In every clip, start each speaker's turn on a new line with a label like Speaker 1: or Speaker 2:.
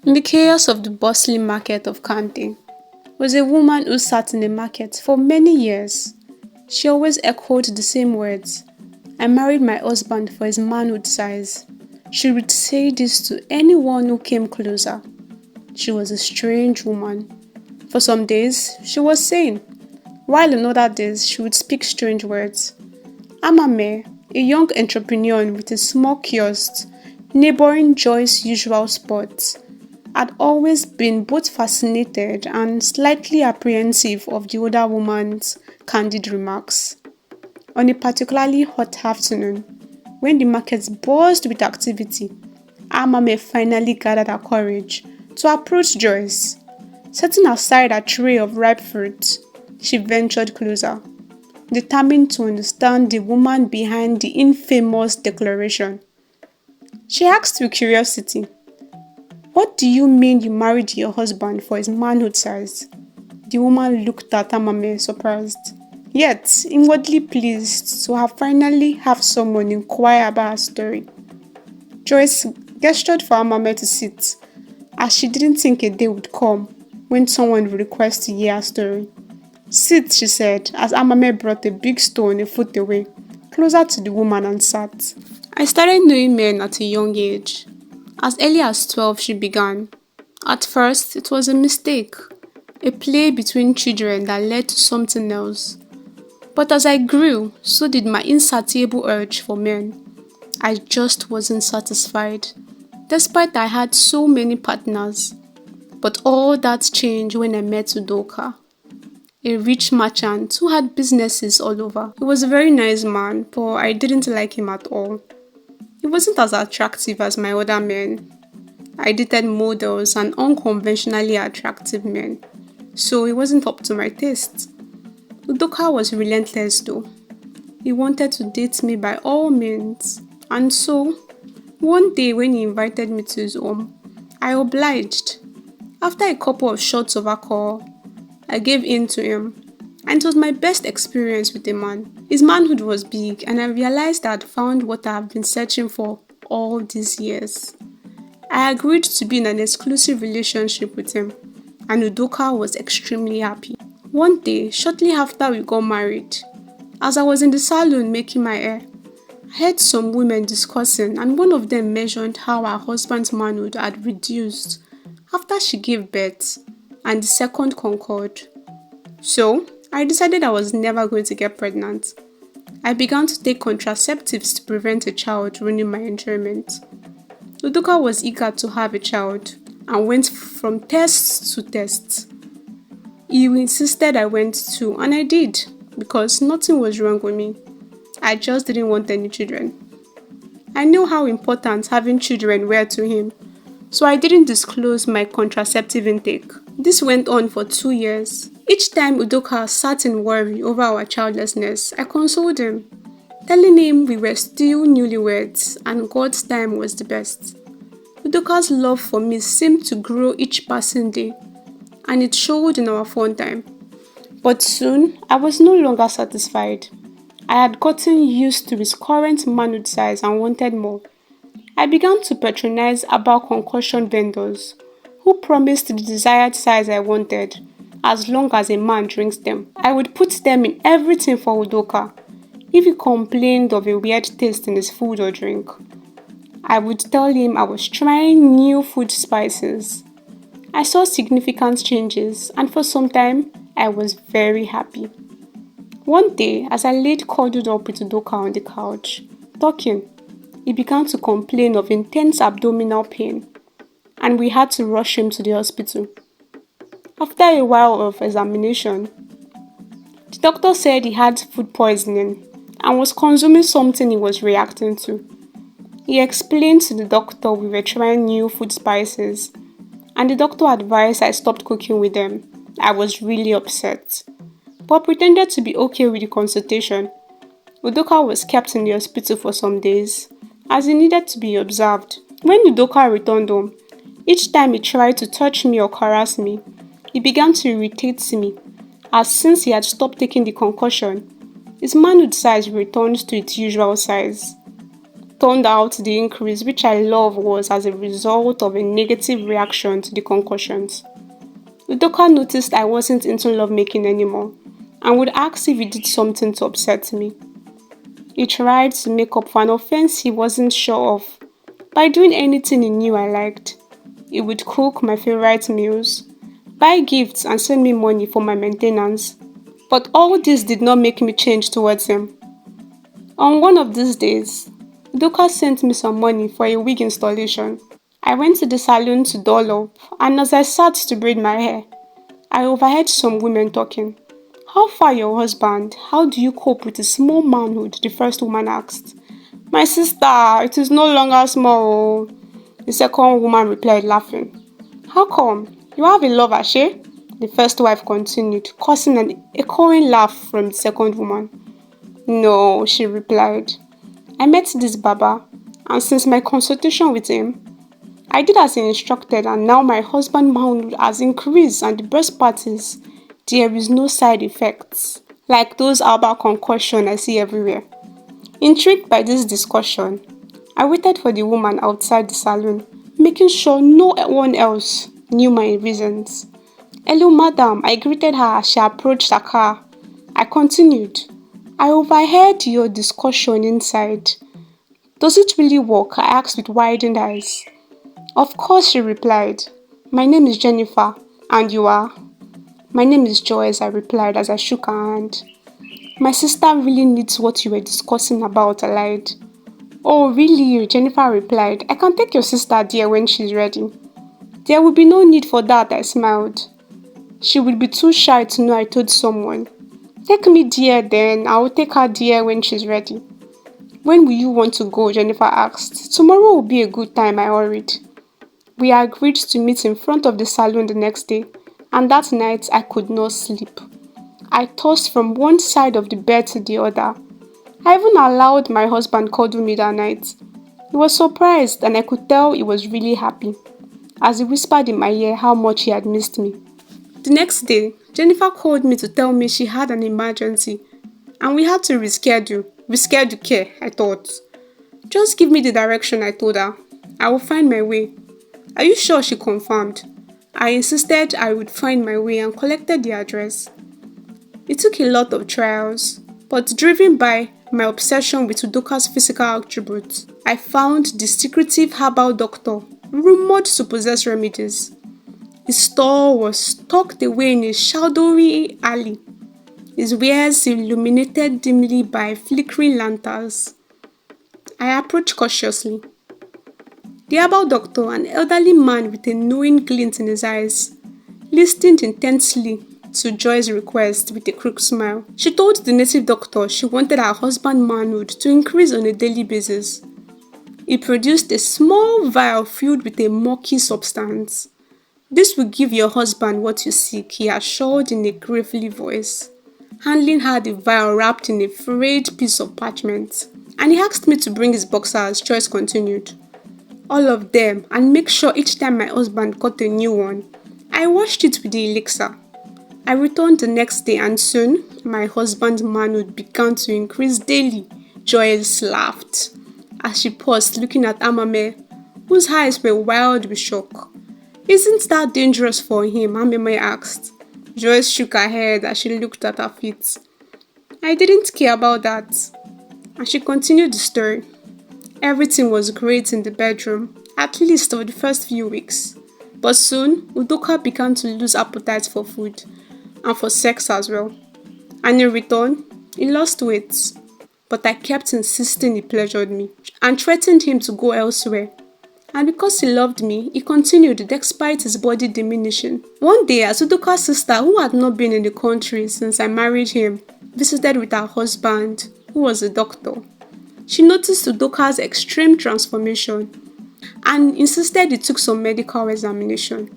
Speaker 1: In the chaos of the bustling market of Kante was a woman who sat in the market for many years. She always echoed the same words. I married my husband for his manhood size. She would say this to anyone who came closer. She was a strange woman. For some days, she was sane, while on other days, she would speak strange words. Amame, a young entrepreneur with a small kiosk neighboring Joy's usual spots, had always been both fascinated and slightly apprehensive of the older woman's candid remarks. On a particularly hot afternoon, when the markets buzzed with activity, Amame finally gathered her courage to approach Joyce. Setting aside a tray of ripe fruit, she ventured closer, determined to understand the woman behind the infamous declaration. She asked with curiosity, "What do you mean you married your husband for his manhood size?" The woman looked at Amame surprised, yet inwardly pleased to have finally have someone inquire about her story. Joyce gestured for Amame to sit, as she didn't think a day would come when someone would request to hear her story. "Sit," she said, as Amame brought a big stone a foot away, closer to the woman and sat. I started knowing men at a young age. As early as 12, she began. At first, it was a mistake, a play between children that led to something else. But as I grew, so did my insatiable urge for men. I just wasn't satisfied, despite I had so many partners. But all that changed when I met Udoka, a rich merchant who had businesses all over. He was a very nice man, but I didn't like him at all. He wasn't as attractive as my other men. I dated models and unconventionally attractive men, so he wasn't up to my taste. Udoka was relentless though. He wanted to date me by all means, and so, one day when he invited me to his home, I obliged. After a couple of shots of alcohol, I gave in to him, and it was my best experience with a man. His manhood was big, and I realized I had found what I have been searching for all these years. I agreed to be in an exclusive relationship with him, and Udoka was extremely happy. One day, shortly after we got married, as I was in the salon making my hair, I heard some women discussing, and one of them mentioned how her husband's manhood had reduced after she gave birth, and the second concurred. So, I decided I was never going to get pregnant. I began to take contraceptives to prevent a child ruining my enjoyment. Udoka was eager to have a child and went from tests to tests. He insisted I went too, and I did, because nothing was wrong with me. I just didn't want any children. I knew how important having children were to him, so I didn't disclose my contraceptive intake. This went on for 2 years. Each time Udoka sat in worry over our childlessness, I consoled him, telling him we were still newlyweds and God's time was the best. Udoka's love for me seemed to grow each passing day, and it showed in our fun time. But soon, I was no longer satisfied. I had gotten used to his current manhood size and wanted more. I began to patronize about concussion vendors who promised the desired size I wanted as long as a man drinks them. I would put them in everything for Udoka if he complained of a weird taste in his food or drink. I would tell him I was trying new food spices. I saw significant changes, and for some time, I was very happy. One day, as I laid cuddled up with Udoka on the couch, talking, he began to complain of intense abdominal pain, and we had to rush him to the hospital. After a while of examination, the doctor said he had food poisoning and was consuming something he was reacting to. He explained to the doctor we were trying new food spices, and the doctor advised I stopped cooking with them. I was really upset, but pretended to be okay with the consultation. Udoka was kept in the hospital for some days, as he needed to be observed. When Udoka returned home, each time he tried to touch me or caress me, he began to irritate me, as since he had stopped taking the concussion, his manhood size returned to its usual size. Turned out the increase, which I love, was as a result of a negative reaction to the concussions. Udoka noticed I wasn't into lovemaking anymore and would ask if he did something to upset me. He tried to make up for an offense he wasn't sure of by doing anything he knew I liked. He would cook my favorite meals, buy gifts, and send me money for my maintenance. But all this did not make me change towards him. On one of these days, Udoka sent me some money for a wig installation. I went to the salon to doll up, and as I sat to braid my hair, I overheard some women talking. "How far your husband? How do you cope with his small manhood?" the first woman asked. "My sister, it is no longer small," the second woman replied, laughing. "How come? You have a lover, she?" the first wife continued, causing an echoing laugh from the second woman. "No," she replied. "I met this Baba, and since my consultation with him, I did as he instructed, and now my husband's manhood has increased, and the best part is, there is no side effects, like those herbal concussion I see everywhere." Intrigued by this discussion, I waited for the woman outside the salon, making sure no one else knew my reasons. "Hello, madam," I greeted her as she approached her car. I continued, "I overheard your discussion inside. Does it really work?" I asked with widened eyes. "Of course," she replied. "My name is Jennifer, and you are?" "My name is Joyce," I replied as I shook her hand. "My sister really needs what you were discussing about," I lied. "Oh, really?" Jennifer replied. "I can take your sister there when she's ready." "There will be no need for that," I smiled. "She will be too shy to know I told someone." "Take me there then. I will take her there when she's ready." "When will you want to go?" Jennifer asked. "Tomorrow will be a good time," I hurried. We agreed to meet in front of the salon the next day, and that night I could not sleep. I tossed from one side of the bed to the other. I even allowed my husband cuddle me that night. He was surprised, and I could tell he was really happy, as he whispered in my ear how much he had missed me. The next day, Jennifer called me to tell me she had an emergency, and we had to reschedule. Reschedule care, I thought. "Just give me the direction," I told her. "I will find my way." "Are you sure?" she confirmed. I insisted I would find my way and collected the address. It took a lot of trials, but driven by my obsession with Udoka's physical attributes, I found the secretive Haral Doctor, rumored to possess remedies. His store was tucked away in a shadowy alley, his wares illuminated dimly by flickering lanterns. I approached cautiously. The herbal doctor, an elderly man with a knowing glint in his eyes, listened intensely to Joy's request with a crooked smile. She told the native doctor she wanted her husband's manhood to increase on a daily basis. He produced a small vial filled with a murky substance. "This will give your husband what you seek," he assured in a gravely voice, handing her the vial wrapped in a frayed piece of parchment. And he asked me to bring his boxers, Joyce continued. "All of them, and make sure each time my husband got a new one, I washed it with the elixir." I returned the next day, and soon my husband's manhood began to increase daily. Joyce laughed as she paused, looking at Amame, whose eyes were wild with shock. "Isn't that dangerous for him?" Amame asked. Joyce shook her head as she looked at her feet. "I didn't care about that." And she continued the story. Everything was great in the bedroom, at least for the first few weeks. But soon, Udoka began to lose appetite for food, and for sex as well. And in return, he lost weight. But I kept insisting he pleasured me, and threatened him to go elsewhere. And because he loved me, he continued despite his body diminishing. One day, as Udoka's sister, who had not been in the country since I married him, visited with her husband, who was a doctor, she noticed Udoka's extreme transformation and insisted he took some medical examination.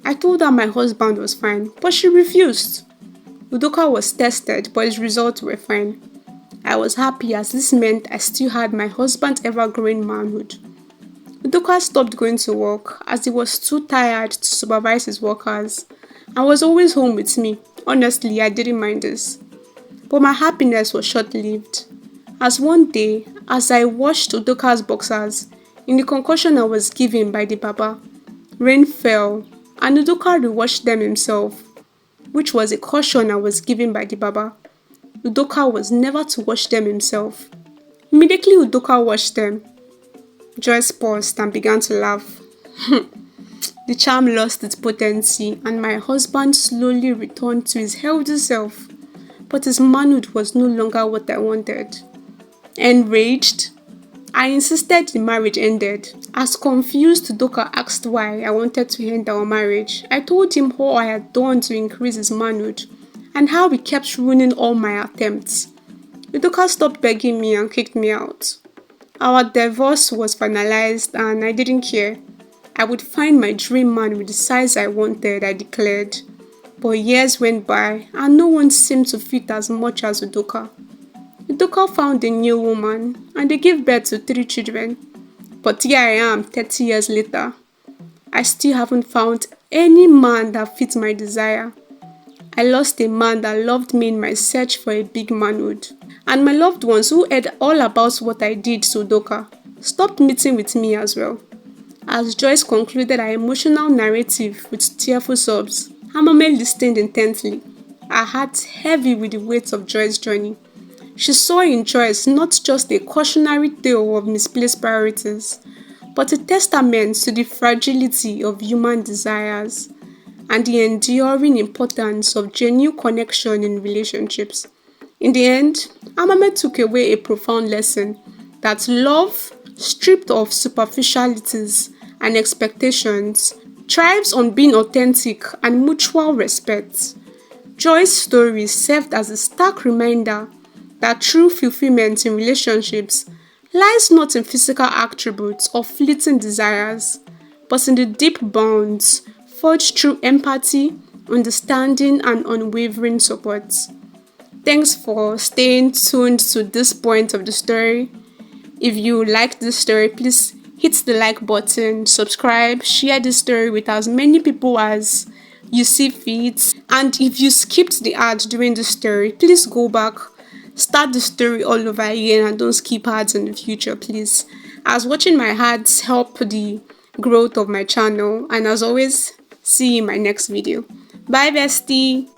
Speaker 1: I told her my husband was fine, but she refused. Udoka was tested, but his results were fine. I was happy as this meant I still had my husband's ever-growing manhood. Udoka stopped going to work as he was too tired to supervise his workers and was always home with me. Honestly, I didn't mind this. But my happiness was short-lived. As one day, as I washed Udoka's boxers in the concussion I was given by the Baba, rain fell and Udoka rewashed them himself, which was a caution I was given by the Baba. Udoka was never to wash them himself. Immediately Udoka washed them. Joyce paused and began to laugh. The charm lost its potency and my husband slowly returned to his healthy self, but his manhood was no longer what I wanted. Enraged, I insisted the marriage ended. As confused, Udoka asked why I wanted to end our marriage. I told him all I had done to increase his manhood and how he kept ruining all my attempts. Udoka stopped begging me and kicked me out. Our divorce was finalized and I didn't care. I would find my dream man with the size I wanted, I declared. But years went by and no one seemed to fit as much as Udoka. Udoka found a new woman and they gave birth to 3 children. But here I am 30 years later. I still haven't found any man that fits my desire. I lost a man that loved me in my search for a big manhood. And my loved ones who heard all about what I did to Udoka stopped meeting with me as well. As Joyce concluded her emotional narrative with tearful sobs, Amame listened intently, her heart heavy with the weight of Joyce's journey. She saw in Joyce not just a cautionary tale of misplaced priorities, but a testament to the fragility of human desires and the enduring importance of genuine connection in relationships. In the end, Amame took away a profound lesson that love, stripped of superficialities and expectations, thrives on being authentic and mutual respect. Joy's story served as a stark reminder that true fulfillment in relationships lies not in physical attributes or fleeting desires, but in the deep bonds forged through empathy, understanding, and unwavering support. Thanks for staying tuned to this point of the story. If you liked this story, please hit the like button, subscribe, share this story with as many people as you see fit. And if you skipped the ad during the story, please go back, start the story all over again, and don't skip ads in the future, please. As watching my ads help the growth of my channel, and as always, see you in my next video. Bye, bestie.